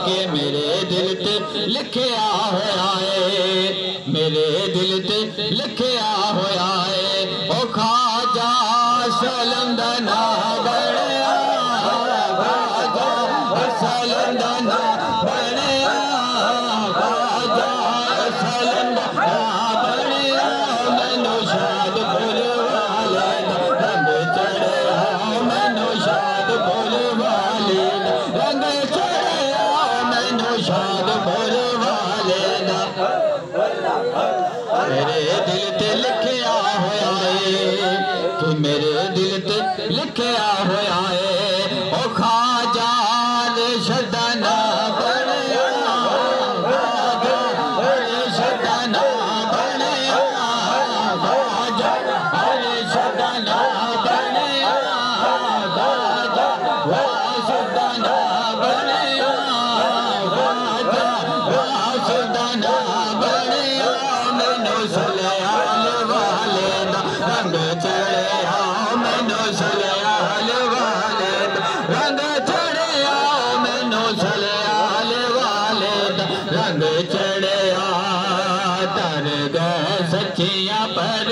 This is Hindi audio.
कि मेरे दिल ते लिखिया होया है, मेरे दिल ते लिखिया होया है। ओ ख्वाजा सलम दा ना बनया, ख्वाजा सलम दा ना बनया, ख्वाजा सलम दा ना बनया। मैनू शाद फुल वाले दा रंग चढ़िया, मैनू शाद फुल वाले दा रंग चढ़िया, मैनू शाद फुल वाले दा। मेरे दिल ते लिखिया होया है, तू मेरे दिल ते लिखिया होया है। ओ ख्वाजा शदा ना बनया, शदा ना बनया, ख्वाजा शदा ना बनया, ख्वाजा शदा ना बनया, ख्वाजा शदा ना बनया। मैनू सलयाल वाले दा रंग चढ़िया, मैनू सलयाल वाले दा रंग चढ़िया, मैनू सलयाल वाले दा रंग चढ़िया। तर गए सच्चियां पर